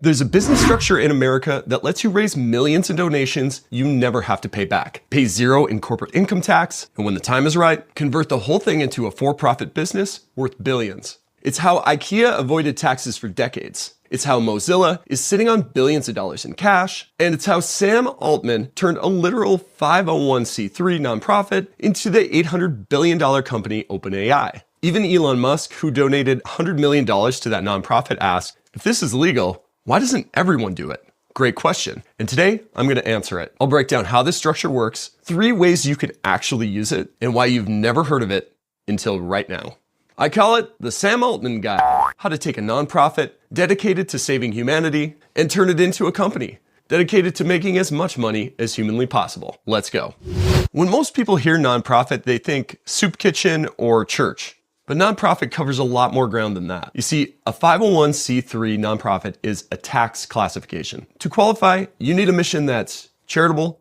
There's a business structure in America that lets you raise millions in donations you never have to pay back. Pay zero in corporate income tax, and when the time is right, convert the whole thing into a for-profit business worth billions. It's how IKEA avoided taxes for decades. It's how Mozilla is sitting on billions of dollars in cash. And it's how Sam Altman turned a literal 501c3 nonprofit into the $800 billion company OpenAI. Even Elon Musk, who donated $100 million to that nonprofit, asked, if this is legal, why doesn't everyone do it? Great question. And today, I'm going to answer it. I'll break down how this structure works, 3 ways you can actually use it, and why you've never heard of it until right now. I call it the Sam Altman Guide. How to take a nonprofit dedicated to saving humanity and turn it into a company dedicated to making as much money as humanly possible. Let's go. When most people hear nonprofit, they think soup kitchen or church. But nonprofit covers a lot more ground than that. You see, a 501c3 nonprofit is a tax classification. To qualify, you need a mission that's charitable,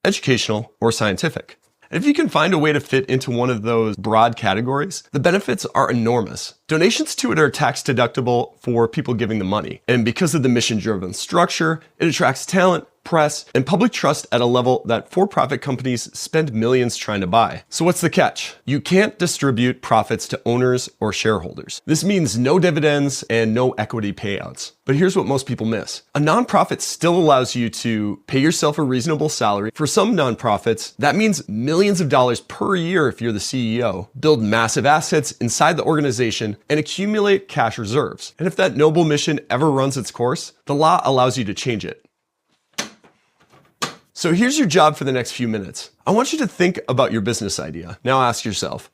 educational, or scientific. And if you can find a way to fit into one of those broad categories, the benefits are enormous. Donations to it are tax deductible for people giving the money. And because of the mission-driven structure, it attracts talent, press, and public trust at a level that for-profit companies spend millions trying to buy. So what's the catch? You can't distribute profits to owners or shareholders. This means no dividends and no equity payouts. But here's what most people miss. A nonprofit still allows you to pay yourself a reasonable salary. For some nonprofits, that means millions of dollars per year if you're the CEO, build massive assets inside the organization, and accumulate cash reserves. And if that noble mission ever runs its course, the law allows you to change it. So here's your job for the next few minutes. I want you to think about your business idea. Now ask yourself,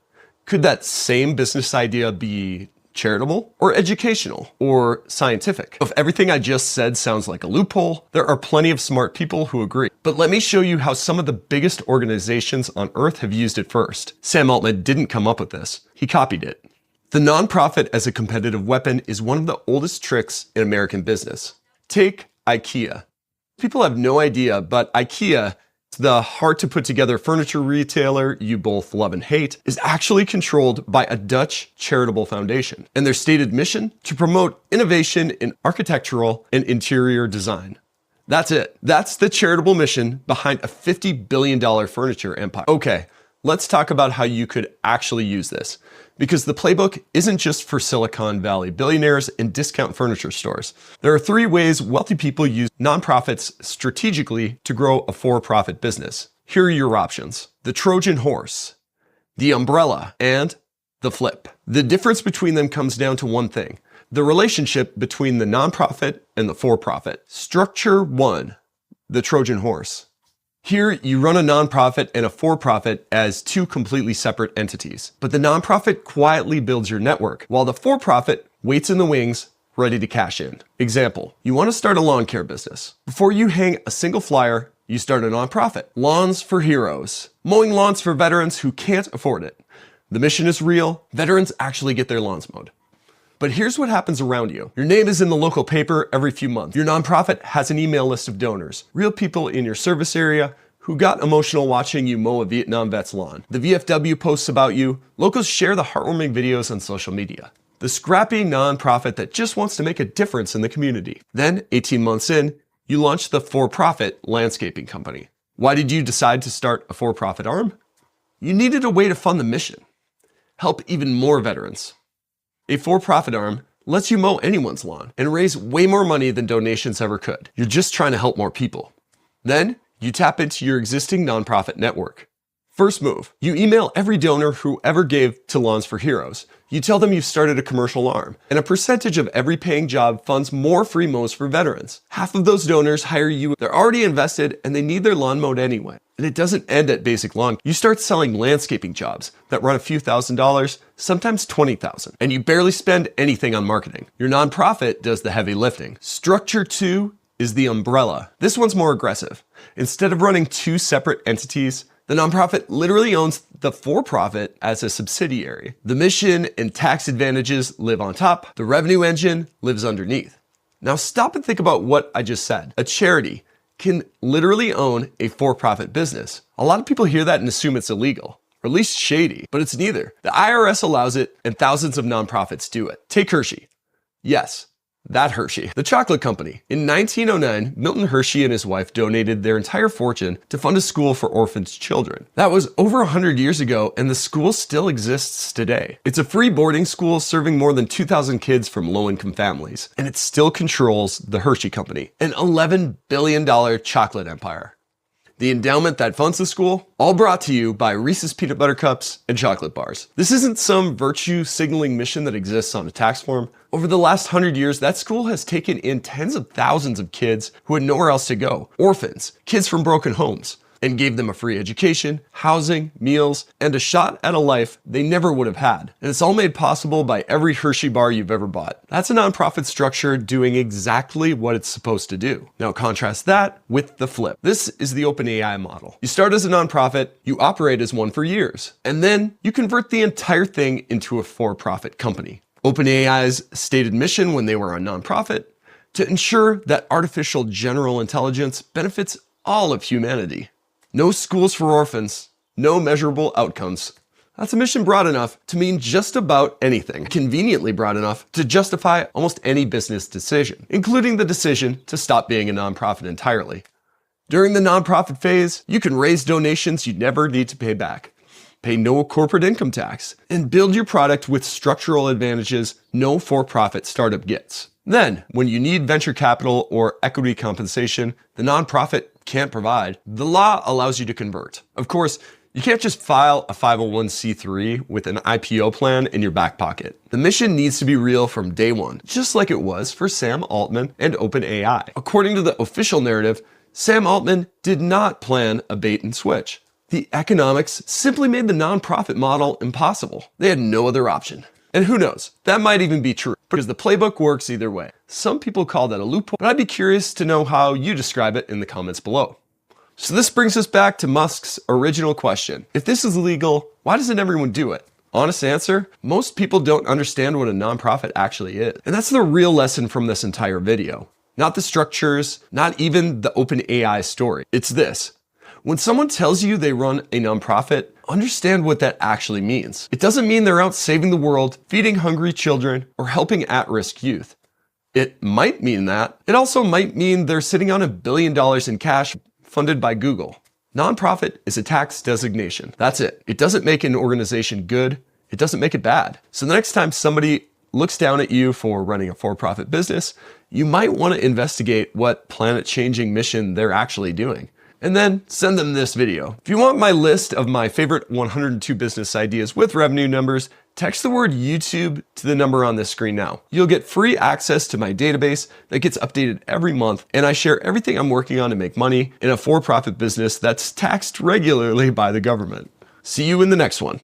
could that same business idea be charitable or educational or scientific? If everything I just said sounds like a loophole, there are plenty of smart people who agree. But let me show you how some of the biggest organizations on earth have used it first. Sam Altman didn't come up with this. He copied it. The nonprofit as a competitive weapon is one of the oldest tricks in American business. Take IKEA. People have no idea, but IKEA, the hard to put together furniture retailer you both love and hate, is actually controlled by a Dutch charitable foundation. And their stated mission? To promote innovation in architectural and interior design. That's it. That's the charitable mission behind a $50 billion furniture empire. Okay, let's talk about how you could actually use this. Because the playbook isn't just for Silicon Valley billionaires and discount furniture stores. There are 3 ways wealthy people use nonprofits strategically to grow a for-profit business. Here are your options: the Trojan Horse, the umbrella, and the flip. The difference between them comes down to one thing: the relationship between the nonprofit and the for-profit. Structure 1, the Trojan Horse. Here, you run a nonprofit and a for-profit as 2 completely separate entities. But the nonprofit quietly builds your network, while the for-profit waits in the wings, ready to cash in. Example, you want to start a lawn care business. Before you hang a single flyer, you start a nonprofit. Lawns for Heroes. Mowing lawns for veterans who can't afford it. The mission is real. Veterans actually get their lawns mowed. But here's what happens around you. Your name is in the local paper every few months. Your nonprofit has an email list of donors, real people in your service area who got emotional watching you mow a Vietnam vet's lawn. The VFW posts about you. Locals share the heartwarming videos on social media. The scrappy nonprofit that just wants to make a difference in the community. Then, 18 months in, you launch the for-profit landscaping company. Why did you decide to start a for-profit arm? You needed a way to fund the mission. Help even more veterans. A for-profit arm lets you mow anyone's lawn and raise way more money than donations ever could. You're just trying to help more people. Then, you tap into your existing nonprofit network. First move, you email every donor who ever gave to Lawns for Heroes. You tell them you've started a commercial arm, and a percentage of every paying job funds more free mows for veterans. Half of those donors hire you. They're already invested and they need their lawn mowed anyway. And it doesn't end at basic lawn. You start selling landscaping jobs that run a few $1,000s, sometimes $20,000, and you barely spend anything on marketing. Your nonprofit does the heavy lifting. Structure 2 is the umbrella. This one's more aggressive. Instead of running 2 separate entities, the nonprofit literally owns the for-profit as a subsidiary. The mission and tax advantages live on top. The revenue engine lives underneath. Now stop and think about what I just said. A charity can literally own a for-profit business. A lot of people hear that and assume it's illegal, or at least shady, but it's neither. The IRS allows it and thousands of nonprofits do it. Take Hershey. Yes, That Hershey, the chocolate company. In 1909, Milton Hershey and his wife donated their entire fortune to fund a school for orphans children. That was over 100 years ago, and the school still exists today. It's a free boarding school serving more than 2,000 kids from low-income families, and it still controls the Hershey Company, an $11 billion chocolate empire. The endowment that funds the school, all brought to you by Reese's Peanut Butter Cups and chocolate bars. This isn't some virtue signaling mission that exists on a tax form. Over the last 100 years, that school has taken in tens of thousands of kids who had nowhere else to go, orphans, kids from broken homes, and gave them a free education, housing, meals, and a shot at a life they never would have had. And it's all made possible by every Hershey bar you've ever bought. That's a nonprofit structure doing exactly what it's supposed to do. Now contrast that with the flip. This is the OpenAI model. You start as a nonprofit, you operate as one for years, and then you convert the entire thing into a for-profit company. OpenAI's stated mission when they were a nonprofit, to ensure that artificial general intelligence benefits all of humanity. No schools for orphans, no measurable outcomes. That's a mission broad enough to mean just about anything, conveniently broad enough to justify almost any business decision, including the decision to stop being a nonprofit entirely. During the nonprofit phase, you can raise donations you'd never need to pay back, pay no corporate income tax, and build your product with structural advantages no for-profit startup gets. Then, when you need venture capital or equity compensation the nonprofit can't provide, the law allows you to convert. Of course, you can't just file a 501c3 with an IPO plan in your back pocket. The mission needs to be real from day one, just like it was for Sam Altman and OpenAI. According to the official narrative, Sam Altman did not plan a bait and switch. The economics simply made the nonprofit model impossible. They had no other option. And who knows, that might even be true, because the playbook works either way. Some people call that a loophole, but I'd be curious to know how you describe it in the comments below. So this brings us back to Musk's original question. If this is legal, why doesn't everyone do it? Honest answer, most people don't understand what a nonprofit actually is. And that's the real lesson from this entire video. Not the structures, not even the OpenAI story. It's this. When someone tells you they run a nonprofit, understand what that actually means. It doesn't mean they're out saving the world, feeding hungry children, or helping at-risk youth. It might mean that. It also might mean they're sitting on $1 billion in cash funded by Google. Nonprofit is a tax designation. That's it. It doesn't make an organization good. It doesn't make it bad. So the next time somebody looks down at you for running a for-profit business, you might want to investigate what planet-changing mission they're actually doing. And then send them this video. If you want my list of my favorite 102 business ideas with revenue numbers, text the word YouTube to the number on this screen now. You'll get free access to my database that gets updated every month, and I share everything I'm working on to make money in a for-profit business that's taxed regularly by the government. See you in the next one.